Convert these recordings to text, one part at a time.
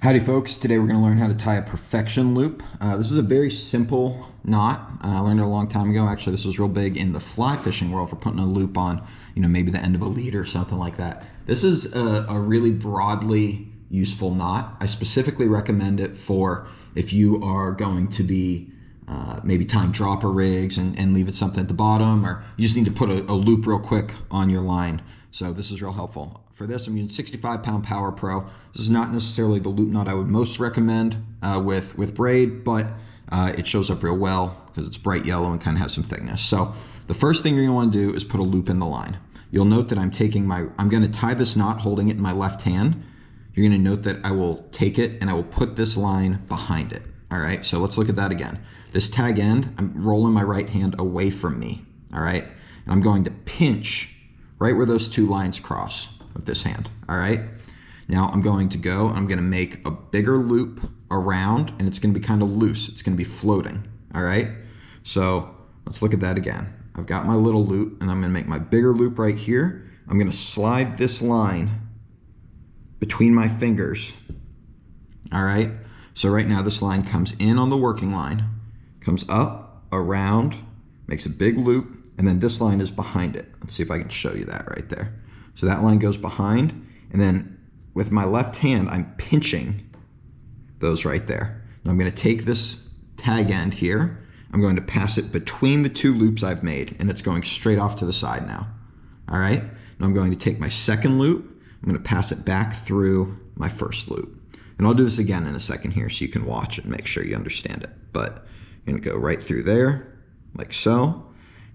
Howdy folks, today we're going to learn how to tie a perfection loop. This is a very simple knot. I learned it a long time ago. Actually, this was real big in the fly fishing world for putting a loop on, maybe the end of a lead or something like that. This is a really broadly useful knot. I specifically recommend it for if you are going to be maybe tying dropper rigs and leave it something at the bottom, or you just need to put a loop real quick on your line. So this is real helpful. For this, I'm using 65-pound Power Pro. This is not necessarily the loop knot I would most recommend with braid, but it shows up real well because it's bright yellow and kind of has some thickness. So the first thing you're going to want to do is put a loop in the line. You'll note that I'm going to tie this knot holding it in my left hand. You're going to note that I will take it and I will put this line behind it. All right, so let's look at that again. This tag end, I'm rolling my right hand away from me. All right, and I'm going to pinch right where those two lines cross with this hand. All right, now I'm going to make a bigger loop around, and it's going to be kind of loose. It's going to be floating. All right, so let's look at that again. I've got my little loop, and I'm going to make my bigger loop right here. I'm going to slide this line between my fingers. All right, so right now this line comes in on the working line, comes up, around, makes a big loop, and then this line is behind it. Let's see if I can show you that right there. So that line goes behind, and then with my left hand, I'm pinching those right there. Now I'm going to take this tag end here, I'm going to pass it between the two loops I've made, and it's going straight off to the side now. All right, now I'm going to take my second loop, I'm going to pass it back through my first loop. And I'll do this again in a second here so you can watch and make sure you understand it. But I'm going to go right through there, like so.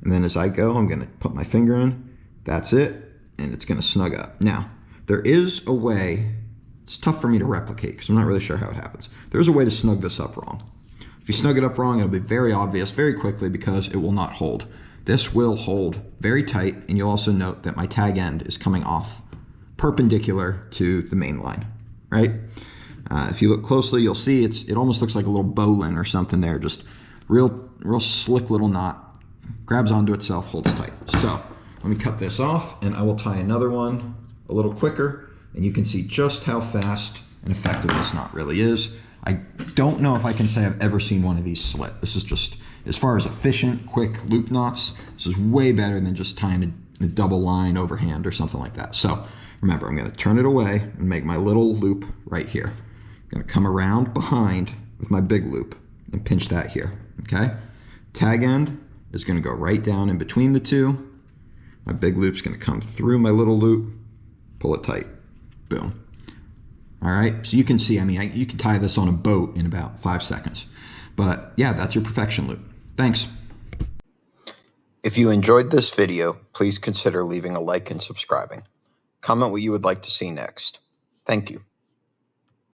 And then as I go, I'm going to put my finger in. That's it. And it's going to snug up. Now, there is a way, it's tough for me to replicate because I'm not really sure how it happens. There's a way to snug this up wrong. If you snug it up wrong, it'll be very obvious very quickly because it will not hold. This will hold very tight, and you'll also note that my tag end is coming off perpendicular to the main line, right? If you look closely, you'll see it almost looks like a little bowline or something there, just real slick little knot, grabs onto itself, holds tight. So let me cut this off, and I will tie another one a little quicker, and you can see just how fast and effective this knot really is. I don't know if I can say I've ever seen one of these slip. This is just, as far as efficient, quick loop knots, this is way better than just tying a double line overhand or something like that. So remember, I'm going to turn it away and make my little loop right here. I'm going to come around behind with my big loop and pinch that here, okay? Tag end is going to go right down in between the two. My big loop's going to come through my little loop, pull it tight, boom. All right, so you can see, you can tie this on a boat in about 5 seconds. But yeah, that's your perfection loop. Thanks. If you enjoyed this video, please consider leaving a like and subscribing. Comment what you would like to see next. Thank you.